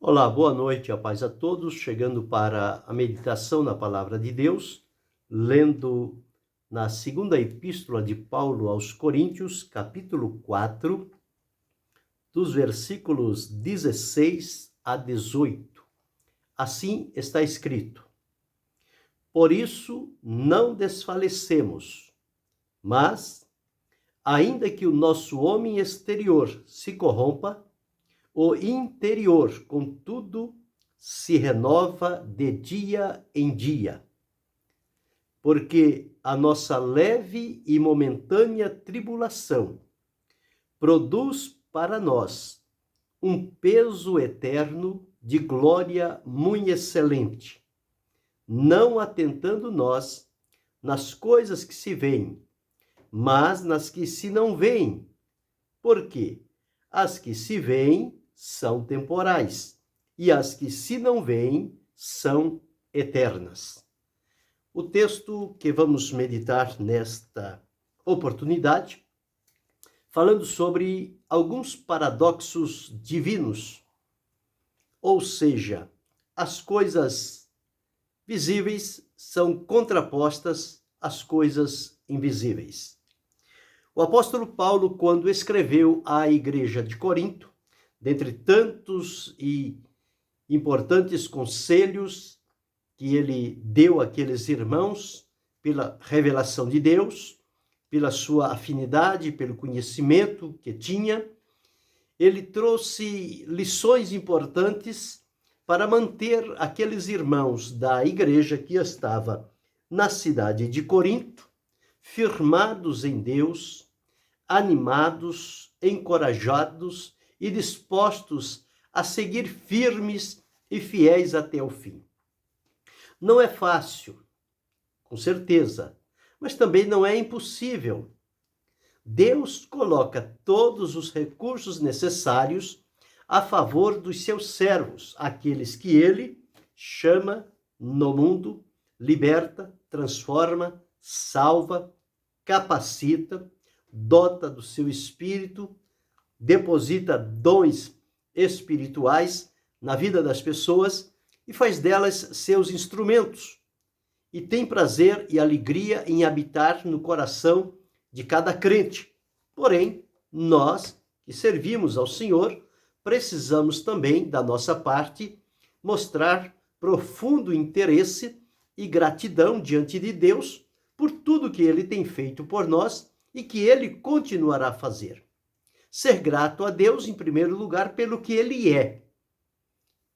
Olá, boa noite, a paz a todos. Chegando para a meditação na Palavra de Deus, lendo na segunda epístola de Paulo aos Coríntios, capítulo 4, dos versículos 16 a 18. Assim está escrito: Por isso não desfalecemos, mas, ainda que o nosso homem exterior se corrompa, o interior, contudo, se renova de dia em dia. Porque a nossa leve e momentânea tribulação produz para nós um peso eterno de glória muito excelente, não atentando nós nas coisas que se veem, mas nas que se não veem. Porque as que se veem são temporais, e as que se não veem são eternas. O texto que vamos meditar nesta oportunidade, falando sobre alguns paradoxos divinos, ou seja, as coisas visíveis são contrapostas às coisas invisíveis. O apóstolo Paulo, quando escreveu à igreja de Corinto, dentre tantos e importantes conselhos que ele deu àqueles irmãos, pela revelação de Deus, pela sua afinidade, pelo conhecimento que tinha, ele trouxe lições importantes para manter aqueles irmãos da igreja que estava na cidade de Corinto, firmados em Deus, animados, encorajados e dispostos a seguir firmes e fiéis até o fim. Não é fácil, com certeza, mas também não é impossível. Deus coloca todos os recursos necessários a favor dos seus servos, aqueles que ele chama no mundo, liberta, transforma, salva, capacita, dota do seu espírito, deposita dons espirituais na vida das pessoas e faz delas seus instrumentos. E tem prazer e alegria em habitar no coração de cada crente. Porém, nós que servimos ao Senhor, precisamos também, da nossa parte, mostrar profundo interesse e gratidão diante de Deus por tudo que ele tem feito por nós e que ele continuará a fazer. Ser grato a Deus, em primeiro lugar, pelo que ele é.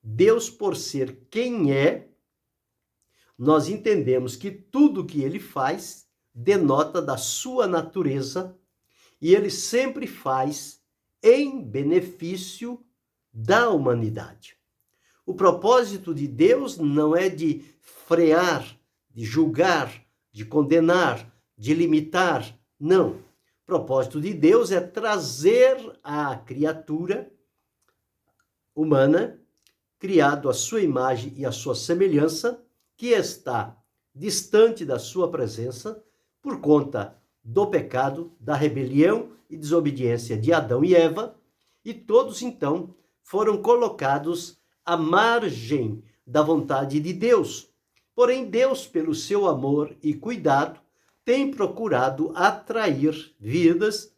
Deus, por ser quem é, nós entendemos que tudo que ele faz denota da sua natureza e ele sempre faz em benefício da humanidade. O propósito de Deus não é de frear, de julgar, de condenar, de limitar, não. O propósito de Deus é trazer a criatura humana, criado à sua imagem e à sua semelhança, que está distante da sua presença por conta do pecado, da rebelião e desobediência de Adão e Eva, e todos então foram colocados à margem da vontade de Deus. Porém, Deus, pelo seu amor e cuidado, tem procurado atrair vidas,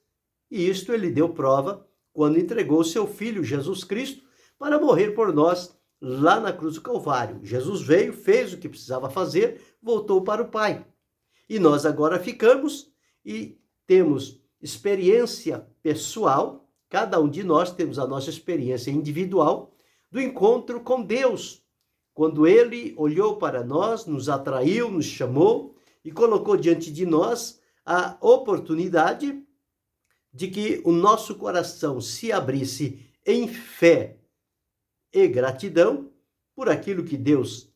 e isto ele deu prova quando entregou seu Filho Jesus Cristo para morrer por nós lá na cruz do Calvário. Jesus veio, fez o que precisava fazer, voltou para o Pai. E nós agora ficamos e temos experiência pessoal, cada um de nós temos a nossa experiência individual do encontro com Deus, quando ele olhou para nós, nos atraiu, nos chamou e colocou diante de nós a oportunidade de que o nosso coração se abrisse em fé e gratidão por aquilo que Deus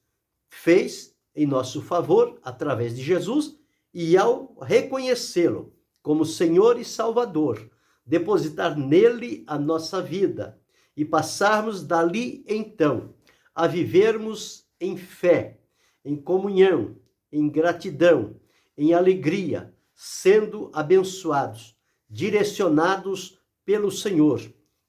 fez em nosso favor através de Jesus, e ao reconhecê-lo como Senhor e Salvador, depositar nele a nossa vida e passarmos dali então a vivermos em fé, em comunhão, em gratidão, em alegria, sendo abençoados, direcionados pelo Senhor,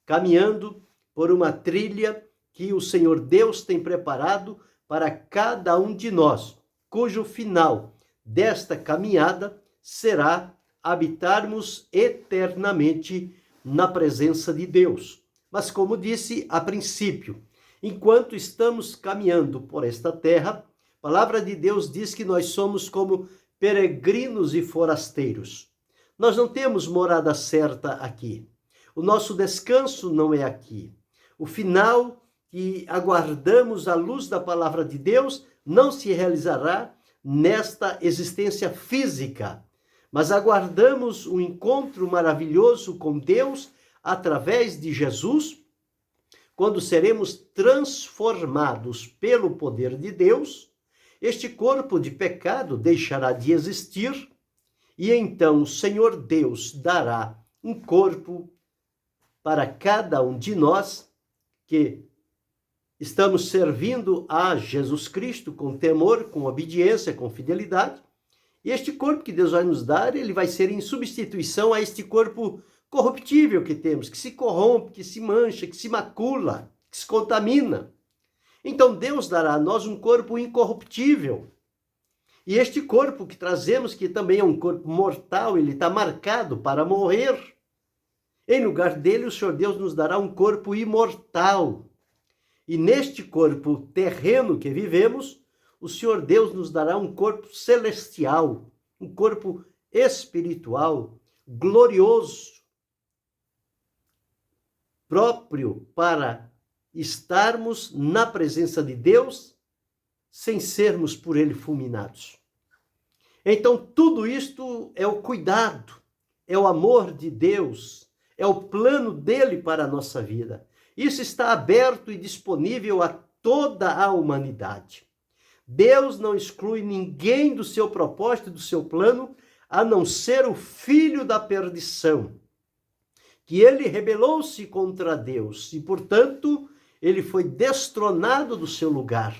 caminhando por uma trilha que o Senhor Deus tem preparado para cada um de nós, cujo final desta caminhada será habitarmos eternamente na presença de Deus. Mas, como disse a princípio, enquanto estamos caminhando por esta terra, a palavra de Deus diz que nós somos como peregrinos e forasteiros. Nós não temos morada certa aqui. O nosso descanso não é aqui. O final que aguardamos à luz da palavra de Deus não se realizará nesta existência física, mas aguardamos um encontro maravilhoso com Deus através de Jesus, quando seremos transformados pelo poder de Deus. Este corpo de pecado deixará de existir e então o Senhor Deus dará um corpo para cada um de nós que estamos servindo a Jesus Cristo com temor, com obediência, com fidelidade. E este corpo que Deus vai nos dar, ele vai ser em substituição a este corpo corruptível que temos, que se corrompe, que se mancha, que se macula, que se contamina. Então Deus dará a nós um corpo incorruptível. E este corpo que trazemos, que também é um corpo mortal, ele está marcado para morrer. Em lugar dele, o Senhor Deus nos dará um corpo imortal. E neste corpo terreno que vivemos, o Senhor Deus nos dará um corpo celestial, um corpo espiritual, glorioso, próprio para estarmos na presença de Deus sem sermos por ele fulminados. Então, tudo isto é o cuidado, é o amor de Deus, é o plano dele para a nossa vida. Isso está aberto e disponível a toda a humanidade. Deus não exclui ninguém do seu propósito e do seu plano, a não ser o filho da perdição, que ele rebelou-se contra Deus e, portanto, ele foi destronado do seu lugar.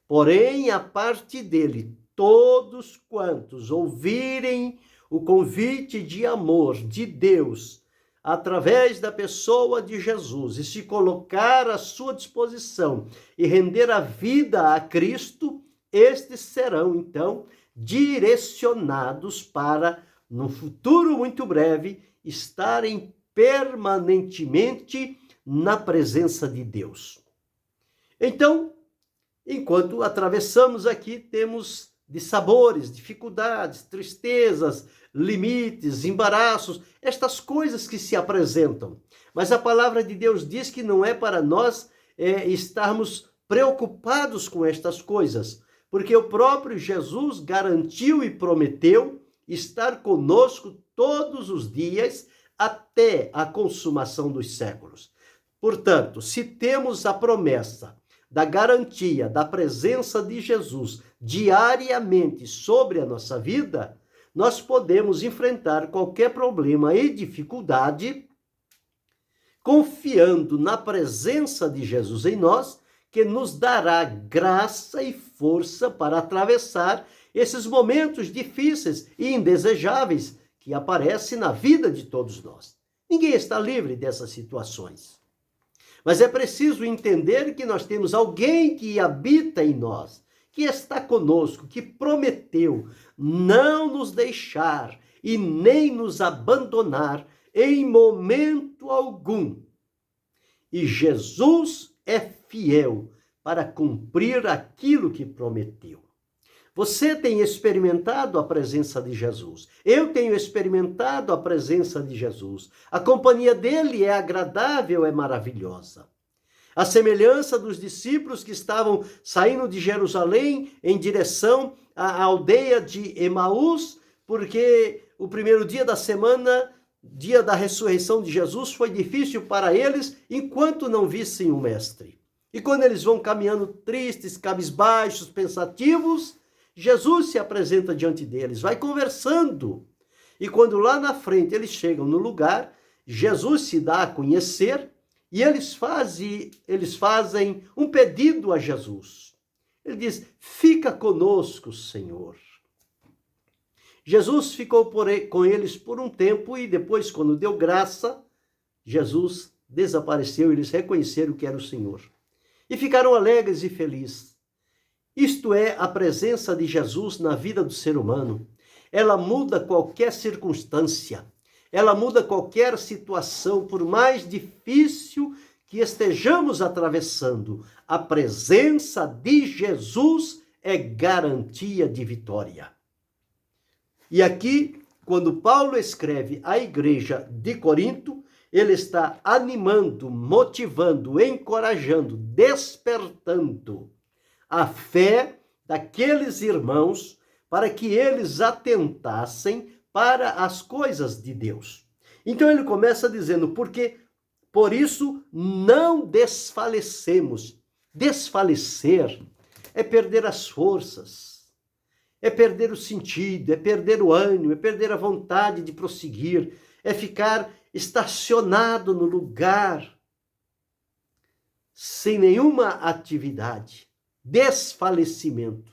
Porém, a parte dele, todos quantos ouvirem o convite de amor de Deus, através da pessoa de Jesus, e se colocar à sua disposição e render a vida a Cristo, estes serão, então, direcionados para, no futuro muito breve, estarem permanentemente na presença de Deus. Então, enquanto atravessamos aqui, temos dissabores, dificuldades, tristezas, limites, embaraços, estas coisas que se apresentam. Mas a palavra de Deus diz que não é para nós estarmos preocupados com estas coisas, porque o próprio Jesus garantiu e prometeu estar conosco todos os dias até a consumação dos séculos. Portanto, se temos a promessa da garantia da presença de Jesus diariamente sobre a nossa vida, nós podemos enfrentar qualquer problema e dificuldade confiando na presença de Jesus em nós, que nos dará graça e força para atravessar esses momentos difíceis e indesejáveis que aparecem na vida de todos nós. Ninguém está livre dessas situações. Mas é preciso entender que nós temos alguém que habita em nós, que está conosco, que prometeu não nos deixar e nem nos abandonar em momento algum. E Jesus é fiel para cumprir aquilo que prometeu. Você tem experimentado a presença de Jesus. Eu tenho experimentado a presença de Jesus. A companhia dele é agradável, é maravilhosa. A semelhança dos discípulos que estavam saindo de Jerusalém em direção à aldeia de Emaús, porque o primeiro dia da semana, dia da ressurreição de Jesus, foi difícil para eles enquanto não vissem o Mestre. E quando eles vão caminhando tristes, cabisbaixos, pensativos, Jesus se apresenta diante deles, vai conversando. E quando lá na frente eles chegam no lugar, Jesus se dá a conhecer e eles fazem um pedido a Jesus. Ele diz: fica conosco, Senhor. Jesus ficou com eles por um tempo e depois, quando deu graça, Jesus desapareceu e eles reconheceram que era o Senhor. e ficaram alegres e felizes. Isto é a presença de Jesus na vida do ser humano. Ela muda qualquer circunstância, ela muda qualquer situação, por mais difícil que estejamos atravessando. A presença de Jesus é garantia de vitória. E aqui, quando Paulo escreve à igreja de Corinto, ele está animando, motivando, encorajando, despertando a fé daqueles irmãos para que eles atentassem para as coisas de Deus. Então ele começa dizendo, porque por isso não desfalecemos. Desfalecer é perder as forças, é perder o sentido, é perder o ânimo, é perder a vontade de prosseguir, é ficar estacionado no lugar, sem nenhuma atividade. Desfalecimento.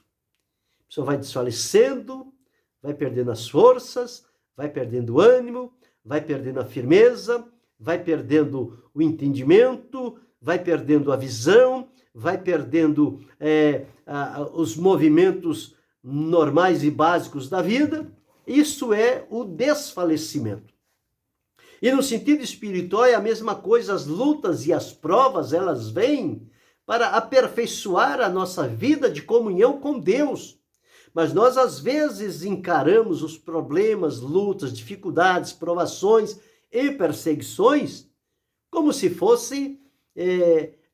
A pessoa vai desfalecendo, vai perdendo as forças, vai perdendo o ânimo, vai perdendo a firmeza, vai perdendo o entendimento, vai perdendo a visão, vai perdendo os movimentos normais e básicos da vida. Isso é o desfalecimento. E no sentido espiritual é a mesma coisa, as lutas e as provas, elas vêm para aperfeiçoar a nossa vida de comunhão com Deus. Mas nós, às vezes, encaramos os problemas, lutas, dificuldades, provações e perseguições como se fosse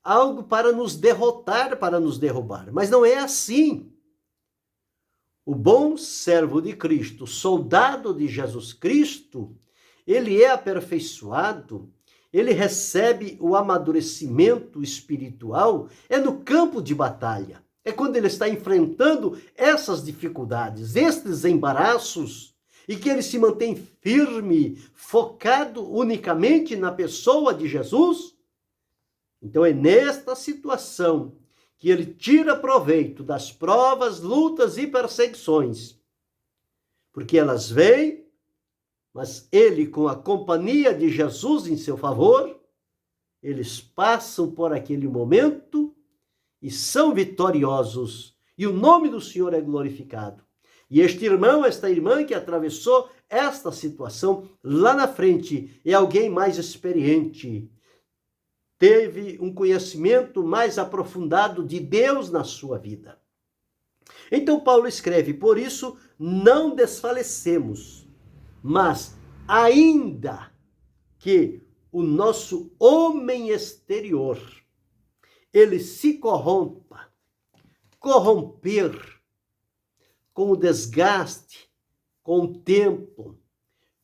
algo para nos derrotar, para nos derrubar. Mas não é assim. O bom servo de Cristo, soldado de Jesus Cristo, ele é aperfeiçoado, ele recebe o amadurecimento espiritual, é no campo de batalha. É quando ele está enfrentando essas dificuldades, estes embaraços, e que ele se mantém firme, focado unicamente na pessoa de Jesus. Então é nesta situação que ele tira proveito das provas, lutas e perseguições, porque elas vêm, mas ele, com a companhia de Jesus em seu favor, eles passam por aquele momento e são vitoriosos, e o nome do Senhor é glorificado. E este irmão, esta irmã que atravessou esta situação lá na frente, é alguém mais experiente, teve um conhecimento mais aprofundado de Deus na sua vida. Então Paulo escreve, por isso não desfalecemos, mas ainda que o nosso homem exterior, ele se corromper com o desgaste, com o tempo,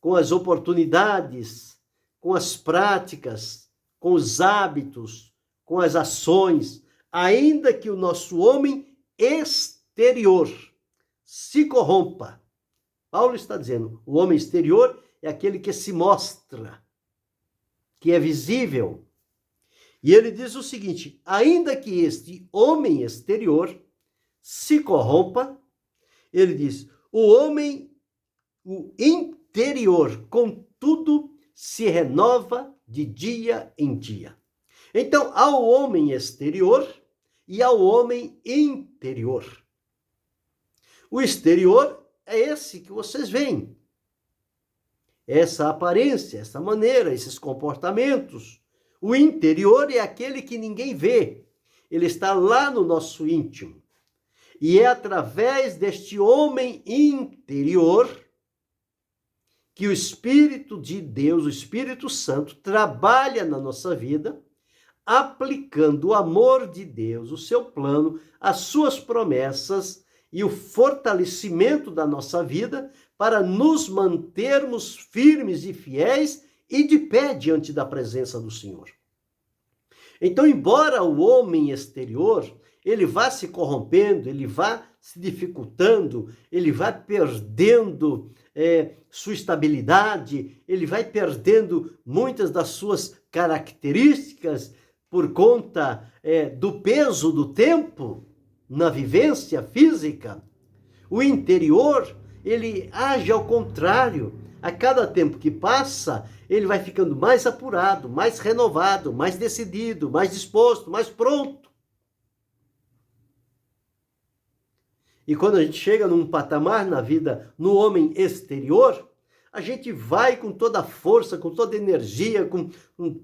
com as oportunidades, com as práticas, com os hábitos, com as ações, ainda que o nosso homem exterior se corrompa. Paulo está dizendo, o homem exterior é aquele que se mostra, que é visível. E ele diz o seguinte, ainda que este homem exterior se corrompa, ele diz, o homem, o interior, contudo, se renova de dia em dia. Então, há o homem exterior e há o homem interior. O exterior é esse que vocês veem. Essa aparência, essa maneira, esses comportamentos. O interior é aquele que ninguém vê. Ele está lá no nosso íntimo. E é através deste homem interior que o Espírito de Deus, o Espírito Santo, trabalha na nossa vida, aplicando o amor de Deus, o seu plano, as suas promessas e o fortalecimento da nossa vida para nos mantermos firmes e fiéis e de pé diante da presença do Senhor. Então, embora o homem exterior, ele vá se corrompendo, ele vá se dificultando, ele vai perdendo sua estabilidade, ele vai perdendo muitas das suas características por conta do peso do tempo na vivência física. O interior, ele age ao contrário. A cada tempo que passa, ele vai ficando mais apurado, mais renovado, mais decidido, mais disposto, mais pronto. E quando a gente chega num patamar na vida, no homem exterior, a gente vai com toda a força, com toda a energia, com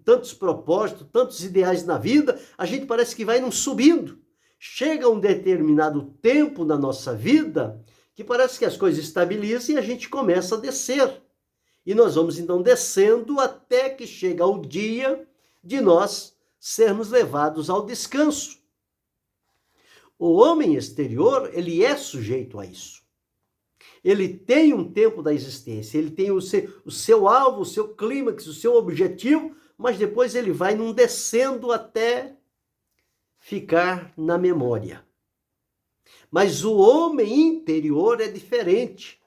tantos propósitos, tantos ideais na vida, a gente parece que vai num subindo. Chega um determinado tempo na nossa vida que parece que as coisas estabilizam e a gente começa a descer. E nós vamos então descendo até que chega o dia de nós sermos levados ao descanso. O homem exterior, ele é sujeito a isso. Ele tem um tempo da existência, ele tem o seu alvo, o seu clímax, o seu objetivo, mas depois ele vai num descendo até ficar na memória. Mas o homem interior é diferente.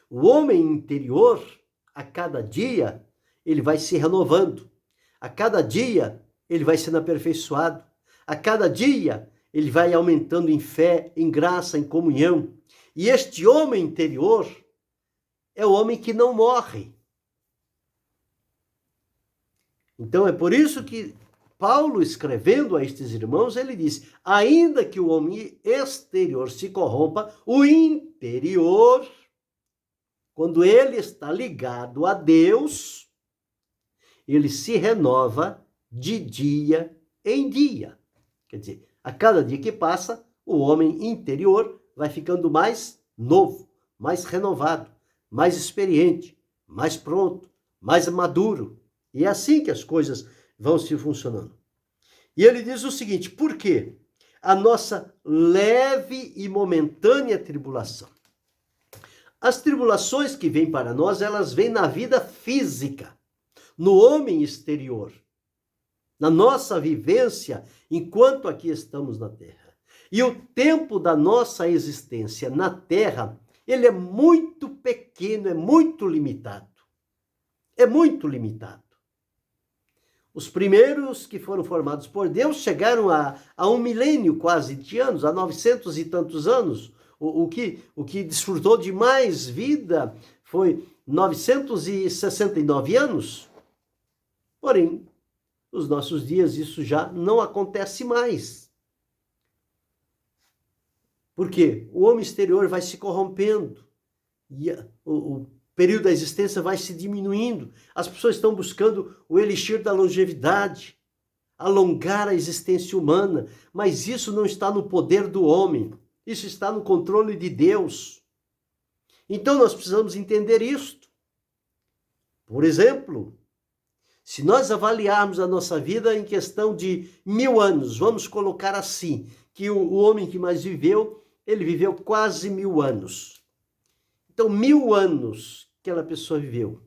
O homem interior, a cada dia, ele vai se renovando. A cada dia, ele vai sendo aperfeiçoado. A cada dia, ele vai aumentando em fé, em graça, em comunhão. E este homem interior é o homem que não morre. Então é por isso que Paulo, escrevendo a estes irmãos, ele diz: ainda que o homem exterior se corrompa, o interior, quando ele está ligado a Deus, ele se renova de dia em dia. Quer dizer, a cada dia que passa, o homem interior vai ficando mais novo, mais renovado, mais experiente, mais pronto, mais maduro. E é assim que as coisas vão se funcionando. E ele diz o seguinte: por quê? A nossa leve e momentânea tribulação. As tribulações que vêm para nós, elas vêm na vida física, no homem exterior, na nossa vivência enquanto aqui estamos na Terra. E o tempo da nossa existência na Terra, ele é muito pequeno, é muito limitado. É muito limitado. Os primeiros que foram formados por Deus chegaram a 1 milênio quase de anos, a 900 e tantos anos. O que desfrutou de mais vida foi 969 anos. Porém, nos nossos dias isso já não acontece mais. Por quê? O homem exterior vai se corrompendo e o período da existência vai se diminuindo. As pessoas estão buscando o elixir da longevidade, alongar a existência humana, mas isso não está no poder do homem, isso está no controle de Deus. Então nós precisamos entender isto. Por exemplo, se nós avaliarmos a nossa vida em questão de 1000 anos, vamos colocar assim, que o homem que mais viveu, ele viveu quase 1000 anos. Então, 1000 anos que aquela pessoa viveu.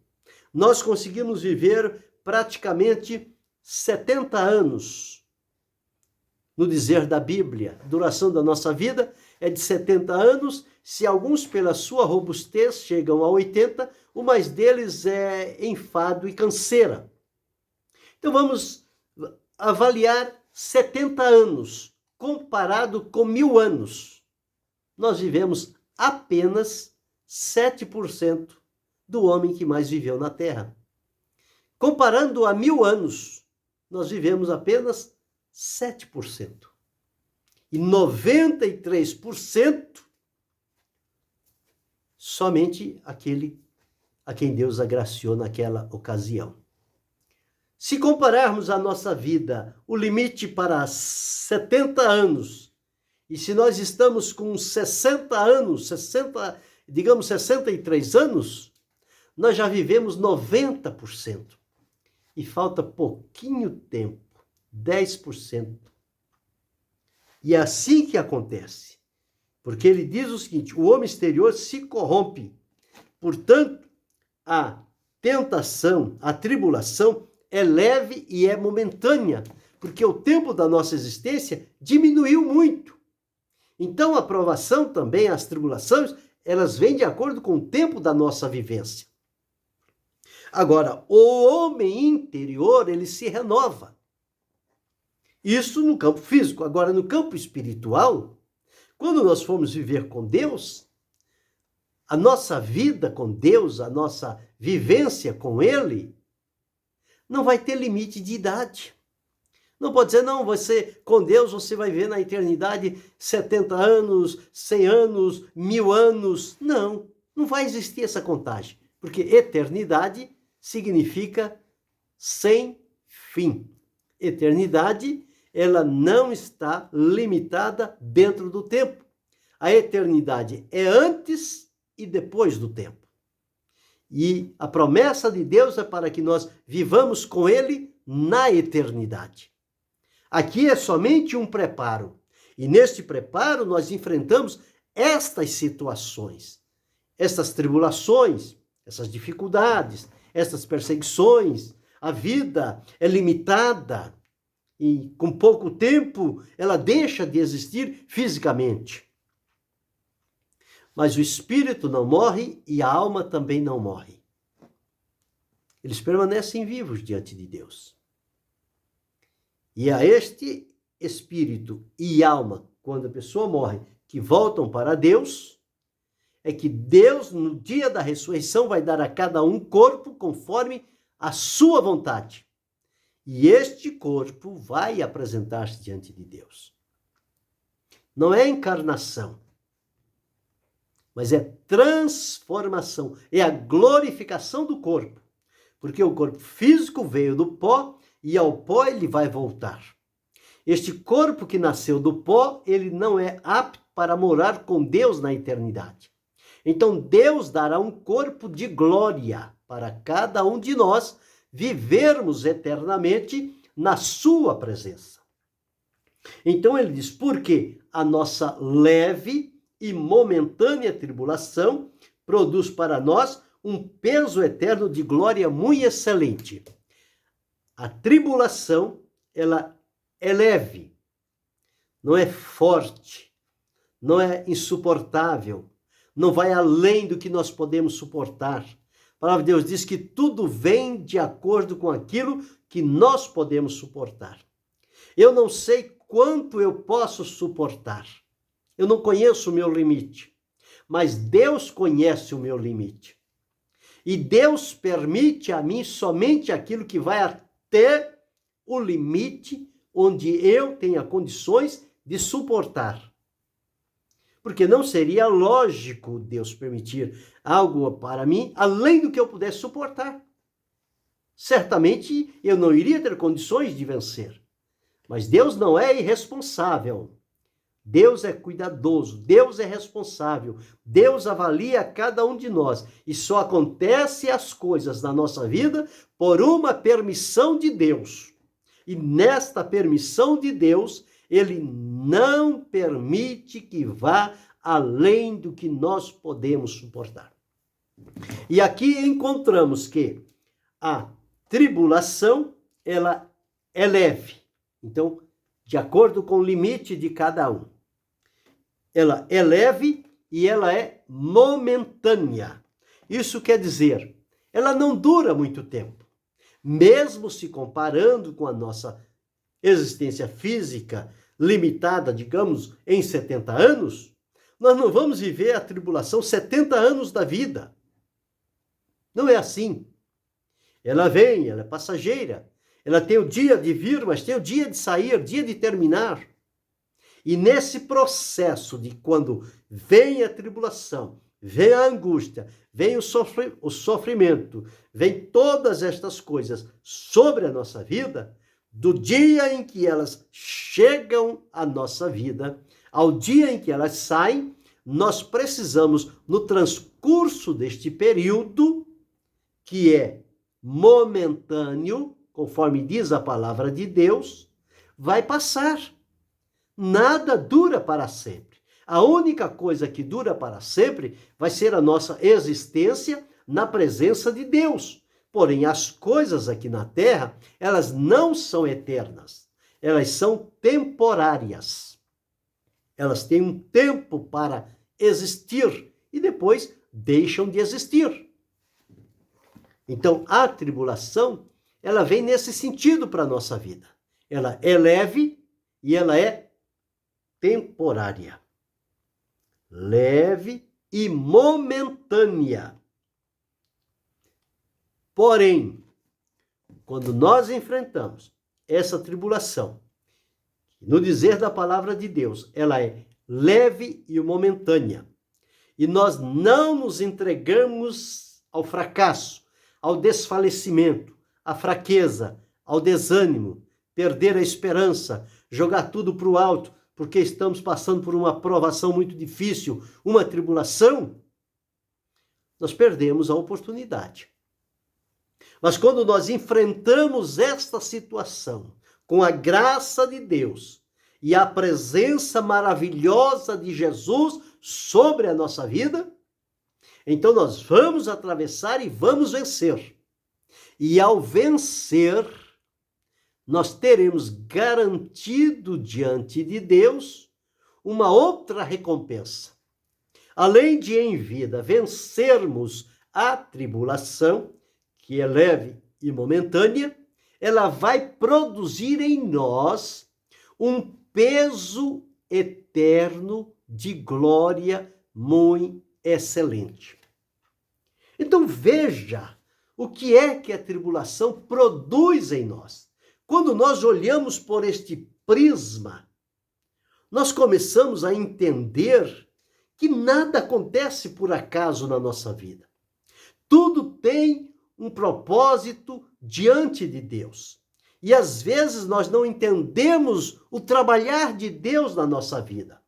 Nós conseguimos viver praticamente 70 anos. No dizer da Bíblia, a duração da nossa vida é de 70 anos. Se alguns, pela sua robustez, chegam a 80, o mais deles é enfado e canseira. Então, vamos avaliar 70 anos, comparado com 1000 anos. Nós vivemos apenas 7% do homem que mais viveu na Terra. Comparando a 1000 anos, nós vivemos apenas 7%. E 93% somente aquele a quem Deus agraciou naquela ocasião. Se compararmos a nossa vida, o limite para 70 anos, e se nós estamos com 60 anos, 63 anos, nós já vivemos 90%. E falta pouquinho tempo, 10%. E é assim que acontece. Porque ele diz o seguinte: o homem exterior se corrompe. Portanto, a tentação, a tribulação é leve e é momentânea, porque o tempo da nossa existência diminuiu muito. Então, a provação também, as tribulações, elas vêm de acordo com o tempo da nossa vivência. Agora, o homem interior, ele se renova. Isso no campo físico. Agora, no campo espiritual, quando nós formos viver com Deus, a nossa vida com Deus, a nossa vivência com Ele, não vai ter limite de idade. Não pode dizer, não, você, com Deus, você vai ver na eternidade 70 anos, 100 anos, 1000 anos. Não, não vai existir essa contagem, porque eternidade significa sem fim. Eternidade, ela não está limitada dentro do tempo. A eternidade é antes e depois do tempo. E a promessa de Deus é para que nós vivamos com Ele na eternidade. Aqui é somente um preparo. E neste preparo nós enfrentamos estas situações, estas tribulações, essas dificuldades, essas perseguições. A vida é limitada e com pouco tempo ela deixa de existir fisicamente. Mas o espírito não morre e a alma também não morre. Eles permanecem vivos diante de Deus. E a este espírito e alma, quando a pessoa morre, que voltam para Deus, é que Deus, no dia da ressurreição, vai dar a cada um corpo conforme a sua vontade. E este corpo vai apresentar-se diante de Deus. Não é encarnação, mas é transformação, é a glorificação do corpo. Porque o corpo físico veio do pó e ao pó ele vai voltar. Este corpo que nasceu do pó, ele não é apto para morar com Deus na eternidade. Então Deus dará um corpo de glória para cada um de nós vivermos eternamente na sua presença. Então ele diz, porque a nossa leve e momentânea tribulação produz para nós um peso eterno de glória muito excelente. A tribulação, ela é leve, não é forte, não é insuportável, não vai além do que nós podemos suportar. A palavra de Deus diz que tudo vem de acordo com aquilo que nós podemos suportar. Eu não sei quanto eu posso suportar. Eu não conheço o meu limite, mas Deus conhece o meu limite. E Deus permite a mim somente aquilo que vai até o limite onde eu tenha condições de suportar. Porque não seria lógico Deus permitir algo para mim além do que eu pudesse suportar. Certamente eu não iria ter condições de vencer. Mas Deus não é irresponsável. Deus é cuidadoso, Deus é responsável, Deus avalia cada um de nós. E só acontece as coisas na nossa vida por uma permissão de Deus. E nesta permissão de Deus, Ele não permite que vá além do que nós podemos suportar. E aqui encontramos que a tribulação, ela é leve. Então, de acordo com o limite de cada um. Ela é leve e ela é momentânea. Isso quer dizer, ela não dura muito tempo. Mesmo se comparando com a nossa existência física limitada, digamos, em 70 anos, nós não vamos viver a tribulação 70 anos da vida. Não é assim. Ela vem, ela é passageira. Ela tem o dia de vir, mas tem o dia de sair, dia de terminar. E nesse processo de quando vem a tribulação, vem a angústia, vem o sofrimento, vem todas estas coisas sobre a nossa vida, do dia em que elas chegam à nossa vida, ao dia em que elas saem, nós precisamos, no transcurso deste período, que é momentâneo, conforme diz a palavra de Deus, vai passar. Nada dura para sempre. A única coisa que dura para sempre vai ser a nossa existência na presença de Deus. Porém, as coisas aqui na terra, elas não são eternas. Elas são temporárias. Elas têm um tempo para existir e depois deixam de existir. Então, a tribulação, ela vem nesse sentido para a nossa vida. Ela é leve e ela é temporária. Leve e momentânea. Porém, quando nós enfrentamos essa tribulação. No dizer da palavra de Deus, ela é leve e momentânea. E nós não nos entregamos ao fracasso, ao desfalecimento, à fraqueza, ao desânimo, perder a esperança, jogar tudo para o alto, porque estamos passando por uma provação muito difícil, uma tribulação, nós perdemos a oportunidade. Mas quando nós enfrentamos esta situação com a graça de Deus e a presença maravilhosa de Jesus sobre a nossa vida, então nós vamos atravessar e vamos vencer. E ao vencer, nós teremos garantido diante de Deus uma outra recompensa. Além de em vida vencermos a tribulação, que é leve e momentânea, ela vai produzir em nós um peso eterno de glória muito excelente. Então veja o que é que a tribulação produz em nós. Quando nós olhamos por este prisma, nós começamos a entender que nada acontece por acaso na nossa vida. Tudo tem um propósito diante de Deus. E às vezes nós não entendemos o trabalhar de Deus na nossa vida.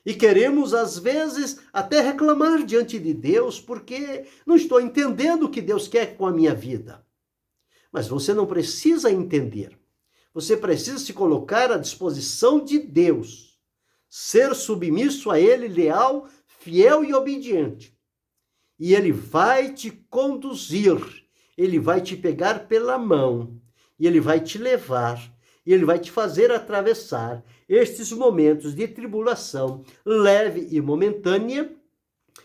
E queremos, às vezes, até reclamar diante de Deus, porque não estou entendendo o que Deus quer com a minha vida. Mas você não precisa entender. Você precisa se colocar à disposição de Deus. Ser submisso a Ele, leal, fiel e obediente. E Ele vai te conduzir. Ele vai te pegar pela mão. E Ele vai te levar. E Ele vai te fazer atravessar estes momentos de tribulação leve e momentânea.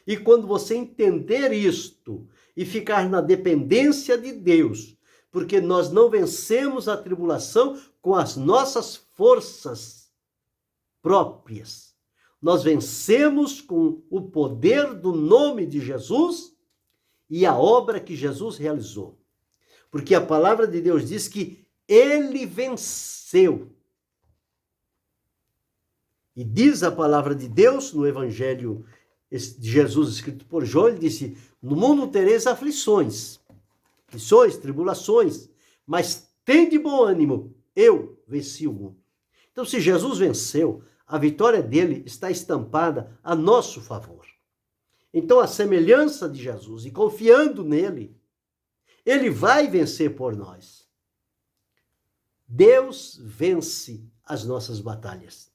E quando você entender isto e ficar na dependência de Deus, porque nós não vencemos a tribulação com as nossas forças próprias. Nós vencemos com o poder do nome de Jesus e a obra que Jesus realizou. Porque a palavra de Deus diz que Ele venceu. E diz a palavra de Deus no Evangelho de Jesus escrito por João, ele disse: no mundo tereis aflições, tribulações, mas tende bom ânimo, eu venci o mundo. Então, se Jesus venceu, a vitória dele está estampada a nosso favor. Então, a semelhança de Jesus e confiando nele, ele vai vencer por nós. Deus vence as nossas batalhas.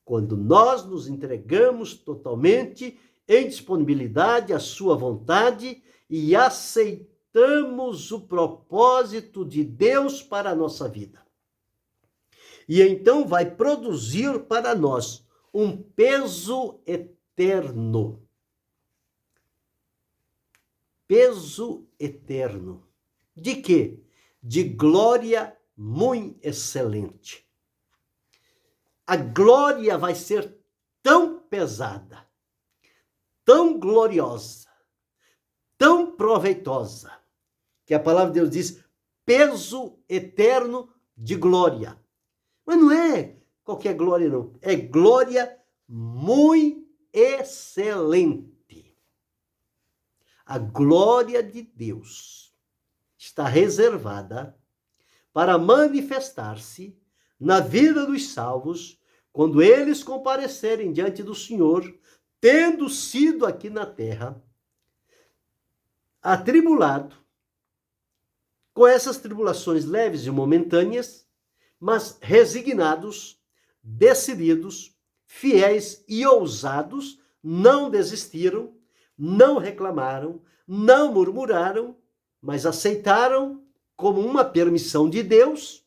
Quando nós nos entregamos totalmente em disponibilidade à sua vontade e aceitamos o propósito de Deus para a nossa vida. E então vai produzir para nós um peso eterno. Peso eterno. De quê? De glória muito excelente. A glória vai ser tão pesada, tão gloriosa, tão proveitosa, que a palavra de Deus diz peso eterno de glória. Mas não é qualquer glória, não. É glória muito excelente. A glória de Deus está reservada para manifestar-se na vida dos salvos, quando eles comparecerem diante do Senhor, tendo sido aqui na terra atribulado, com essas tribulações leves e momentâneas, mas resignados, decididos, fiéis e ousados, não desistiram, não reclamaram, não murmuraram, mas aceitaram como uma permissão de Deus,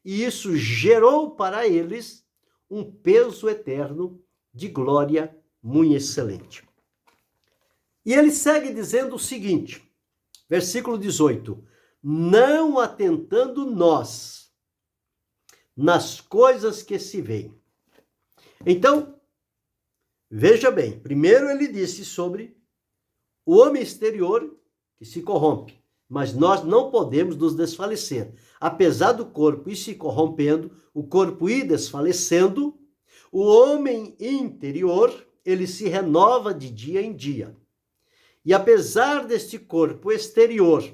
e isso gerou para eles um peso eterno de glória muito excelente. E ele segue dizendo o seguinte, versículo 18: não atentando nós nas coisas que se veem. Então, veja bem, primeiro ele disse sobre o homem exterior que se corrompe, mas nós não podemos nos desfalecer. apesar do corpo ir se corrompendo, o corpo ir desfalecendo, o homem interior, ele se renova de dia em dia. E apesar deste corpo exterior,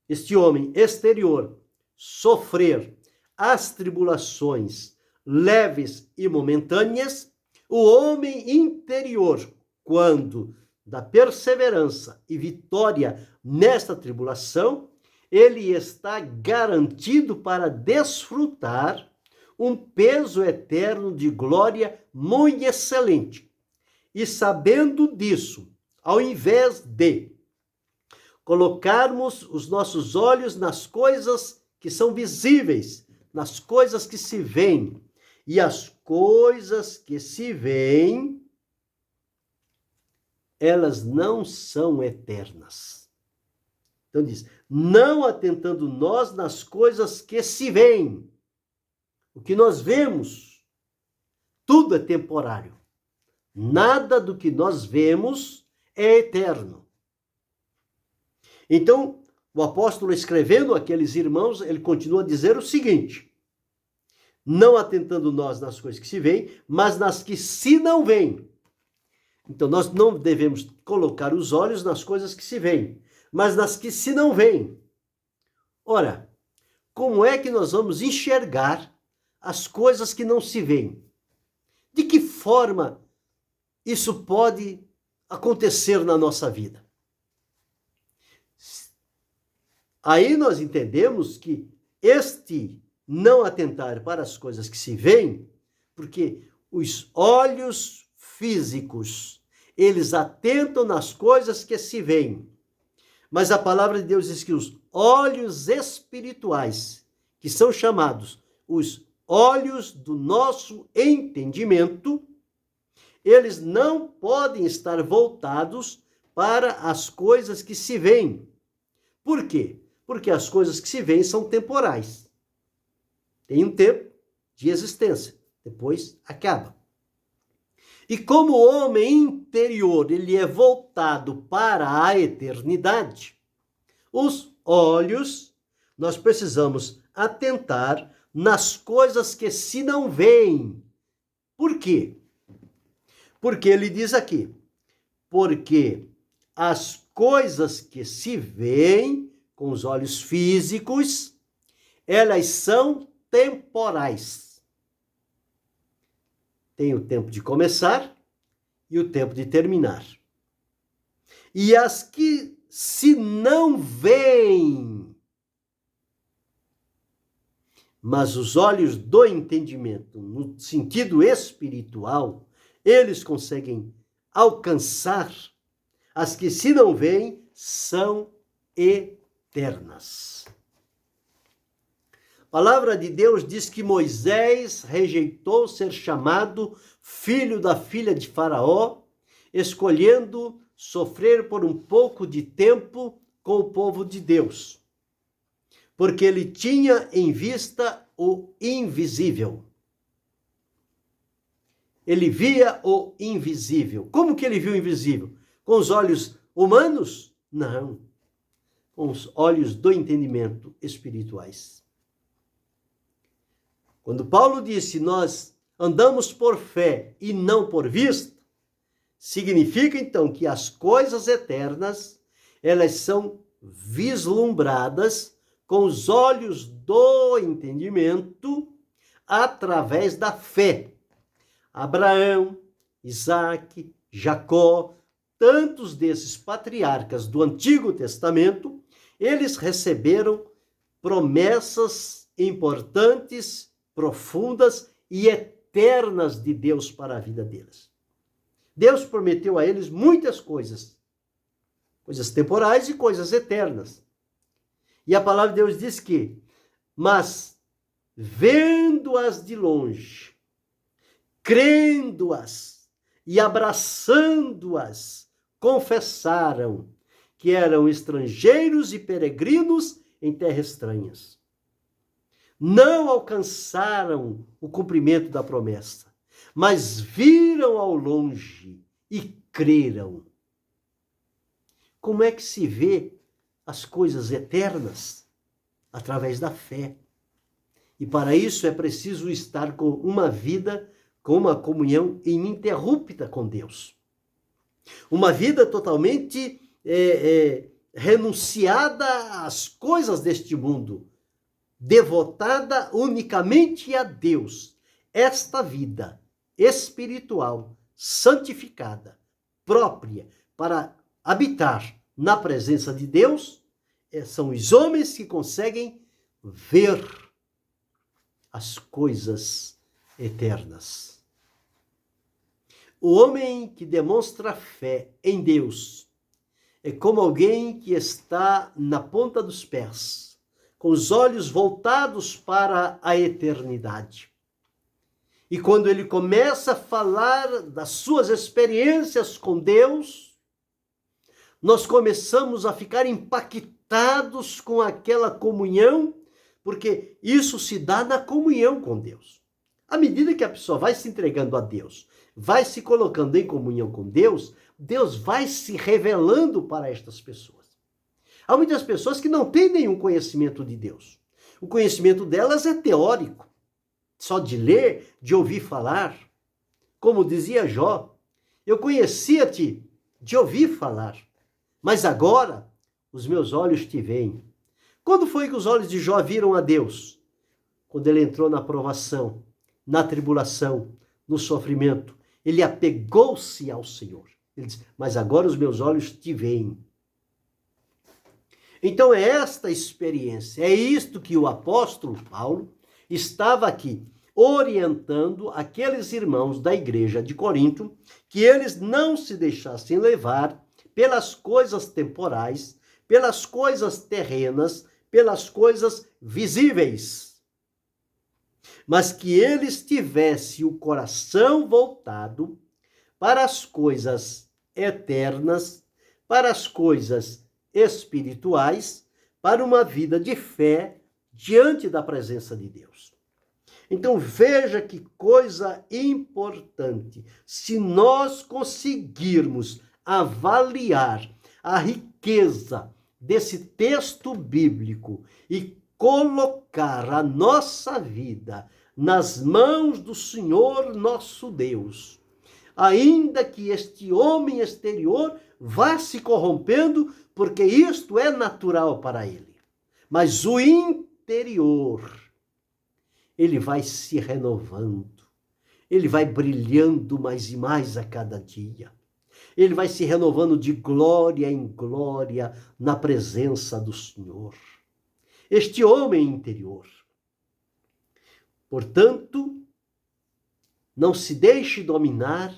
este homem exterior, sofrer as tribulações leves e momentâneas, o homem interior, quando da perseverança e vitória nesta tribulação, ele está garantido para desfrutar um peso eterno de glória muito excelente. E sabendo disso, ao invés de colocarmos os nossos olhos nas coisas que são visíveis, nas coisas que se veem, e as coisas que se veem, elas não são eternas. Então diz, não atentando nós nas coisas que se veem. O que nós vemos, tudo é temporário. Nada do que nós vemos é eterno. Então, o apóstolo escrevendo àqueles irmãos, ele continua a dizer o seguinte: não atentando nós nas coisas que se veem, mas nas que se não veem. Então, nós não devemos colocar os olhos nas coisas que se veem, mas nas que se não veem. Ora, como é que nós vamos enxergar as coisas que não se veem? De que forma isso pode acontecer na nossa vida? Aí nós entendemos que este não atentar para as coisas que se veem, porque os olhos físicos, eles atentam nas coisas que se veem. Mas a palavra de Deus diz que os olhos espirituais, que são chamados os olhos do nosso entendimento, eles não podem estar voltados para as coisas que se veem. Por quê? Porque as coisas que se veem são temporais. Tem um tempo de existência, depois acaba. E como o homem interior, ele é voltado para a eternidade, os olhos, nós precisamos atentar nas coisas que se não veem. Por quê? Porque ele diz aqui, porque as coisas que se veem com os olhos físicos, elas são temporais. Tem o tempo de começar e o tempo de terminar. E as que se não veem, mas os olhos do entendimento, no sentido espiritual, eles conseguem alcançar. As que se não veem são eternas. A palavra de Deus diz que Moisés rejeitou ser chamado filho da filha de Faraó, escolhendo sofrer por um pouco de tempo com o povo de Deus, porque ele tinha em vista o invisível. Ele via o invisível. Como que ele viu o invisível? Com os olhos humanos? Não. Com os olhos do entendimento espirituais. Quando Paulo disse, nós andamos por fé e não por vista, significa então que as coisas eternas, elas são vislumbradas com os olhos do entendimento através da fé. Abraão, Isaque, Jacó, tantos desses patriarcas do Antigo Testamento, eles receberam promessas importantes, profundas e eternas de Deus para a vida deles. Deus prometeu a eles muitas coisas, coisas temporais e coisas eternas. E a palavra de Deus diz que, mas vendo-as de longe, crendo-as e abraçando-as, confessaram que eram estrangeiros e peregrinos em terras estranhas. Não alcançaram o cumprimento da promessa, mas viram ao longe e creram. Como é que se vê as coisas eternas? através da fé. E para isso é preciso estar com uma vida, com uma comunhão ininterrupta com Deus. Uma vida totalmente renunciada às coisas deste mundo, devotada unicamente a Deus. Esta vida espiritual, santificada, própria para habitar na presença de Deus, são os homens que conseguem ver as coisas eternas. O homem que demonstra fé em Deus é como alguém que está na ponta dos pés, com os olhos voltados para a eternidade. E quando ele começa a falar das suas experiências com Deus, nós começamos a ficar impactados com aquela comunhão, porque isso se dá na comunhão com Deus. À medida que a pessoa vai se entregando a Deus, vai se colocando em comunhão com Deus, Deus vai se revelando para estas pessoas. Há muitas pessoas que não têm nenhum conhecimento de Deus. O conhecimento delas é teórico, só de ler, de ouvir falar. Como dizia Jó, eu conhecia-te de ouvir falar, mas agora os meus olhos te veem. Quando foi que os olhos de Jó viram a Deus? Quando ele entrou na provação, na tribulação, no sofrimento. Ele apegou-se ao Senhor. Ele disse, mas agora os meus olhos te veem. Então é esta experiência, é isto que o apóstolo Paulo estava aqui orientando aqueles irmãos da igreja de Corinto, que eles não se deixassem levar pelas coisas temporais, pelas coisas terrenas, pelas coisas visíveis, mas que eles tivessem o coração voltado para as coisas eternas, para as coisas espirituais, para uma vida de fé diante da presença de Deus. Então veja que coisa importante, se nós conseguirmos avaliar a riqueza desse texto bíblico e colocar a nossa vida nas mãos do Senhor nosso Deus, ainda que este homem exterior vá se corrompendo, porque isto é natural para ele, mas o interior, ele vai se renovando, ele vai brilhando mais e mais a cada dia. Ele vai se renovando de glória em glória na presença do Senhor. Este homem interior. Portanto, não se deixe dominar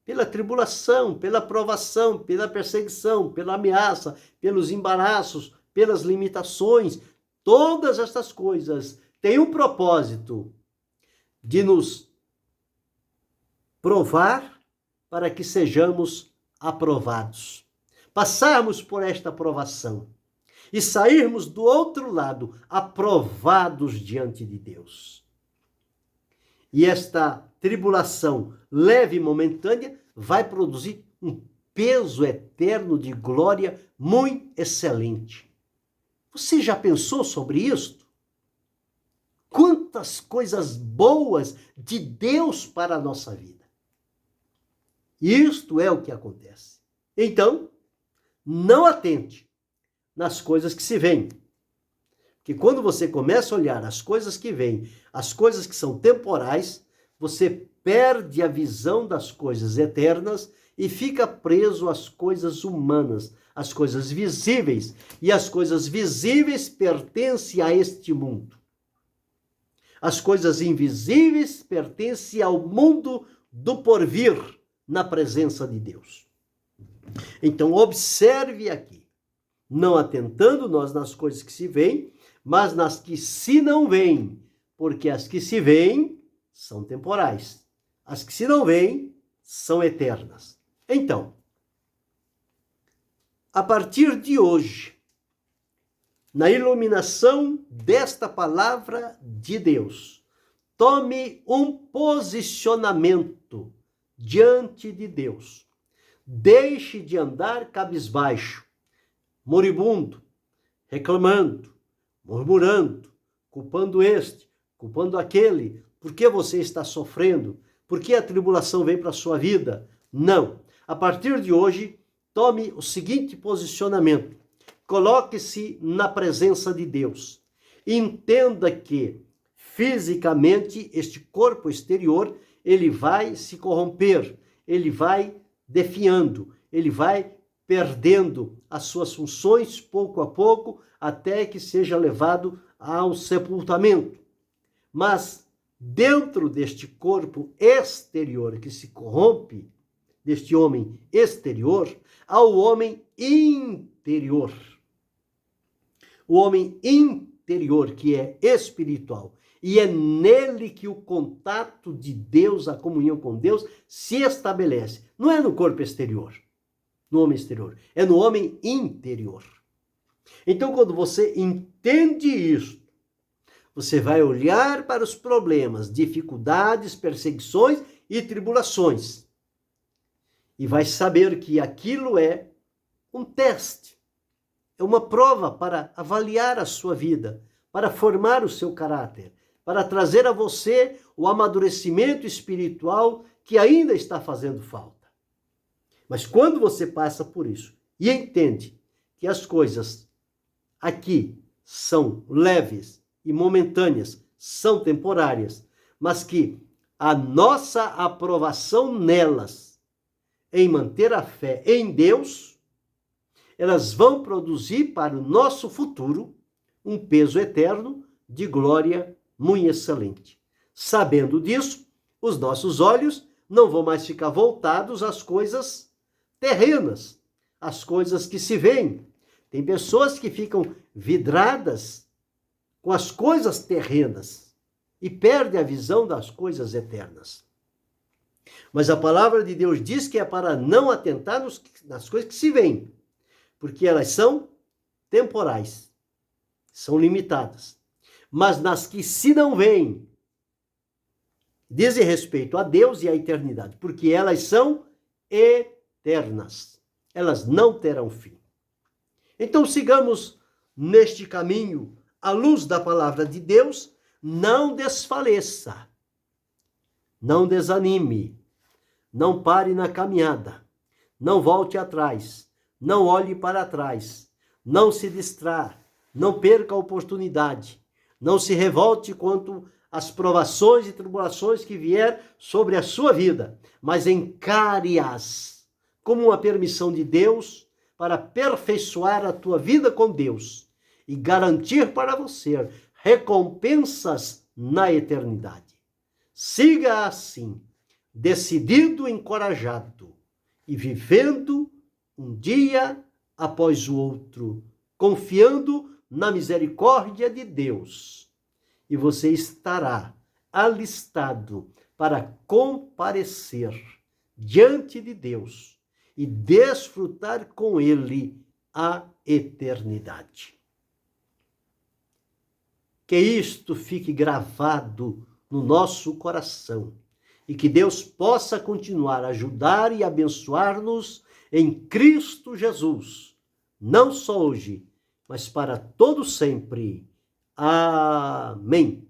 pela tribulação, pela provação, pela perseguição, pela ameaça, pelos embaraços, pelas limitações. Todas estas coisas têm um propósito de nos provar para que sejamos aprovados. Passarmos por esta provação e sairmos do outro lado aprovados diante de Deus. E esta tribulação leve e momentânea vai produzir um peso eterno de glória muito excelente. Você já pensou sobre isto? Quantas coisas boas de Deus para a nossa vida. Isto é o que acontece. Então, não atente nas coisas que se veem. Porque quando você começa a olhar as coisas que vêm, as coisas que são temporais, você perde a visão das coisas eternas e fica preso às coisas humanas, às coisas visíveis. E as coisas visíveis pertencem a este mundo. As coisas invisíveis pertencem ao mundo do porvir, na presença de Deus. Então, observe aqui, não atentando nós nas coisas que se veem, mas nas que se não veem, porque as que se veem são temporais, as que se não veem são eternas. Então, a partir de hoje, na iluminação desta palavra de Deus, tome um posicionamento diante de Deus. Deixe de andar cabisbaixo, moribundo, reclamando, murmurando, culpando este, culpando aquele. Por que você está sofrendo? Por que a tribulação vem para a sua vida? Não. A partir de hoje, tome o seguinte posicionamento. Coloque-se na presença de Deus. Entenda que, fisicamente, este corpo exterior, ele vai se corromper, ele vai definhando, ele vai perdendo as suas funções pouco a pouco, até que seja levado ao sepultamento. Mas dentro deste corpo exterior que se corrompe, deste homem exterior, há o homem interior. O homem interior, que é espiritual. E é nele que o contato de Deus, a comunhão com Deus, se estabelece. Não é no corpo exterior, no homem exterior. É no homem interior. Então, quando você entende isso, você vai olhar para os problemas, dificuldades, perseguições e tribulações. E vai saber que aquilo é um teste. É uma prova para avaliar a sua vida, para formar o seu caráter, para trazer a você o amadurecimento espiritual que ainda está fazendo falta. Mas quando você passa por isso e entende que as coisas aqui são leves e momentâneas, são temporárias, mas que a nossa aprovação nelas, em manter a fé em Deus, elas vão produzir para o nosso futuro um peso eterno de glória muito excelente. Sabendo disso, os nossos olhos não vão mais ficar voltados às coisas terrenas, às coisas que se veem. Tem pessoas que ficam vidradas com as coisas terrenas e perdem a visão das coisas eternas. Mas a palavra de Deus diz que é para não atentar nas coisas que se veem, porque elas são temporais, são limitadas. Mas nas que se não veem, dizem respeito a Deus e à eternidade, porque elas são eternas. Elas não terão fim. Então sigamos neste caminho, à luz da palavra de Deus, não desfaleça, não desanime, não pare na caminhada, não volte atrás, não olhe para trás, não se distraia, não perca a oportunidade, não se revolte quanto às provações e tribulações que vier sobre a sua vida, mas encare-as como uma permissão de Deus para aperfeiçoar a tua vida com Deus e garantir para você recompensas na eternidade. Siga assim, decidido, encorajado e vivendo um dia após o outro, confiando na misericórdia de Deus. E você estará alistado para comparecer diante de Deus e desfrutar com Ele a eternidade. Que isto fique gravado no nosso coração e que Deus possa continuar a ajudar e abençoar-nos em Cristo Jesus, não só hoje, mas para todo sempre. Amém.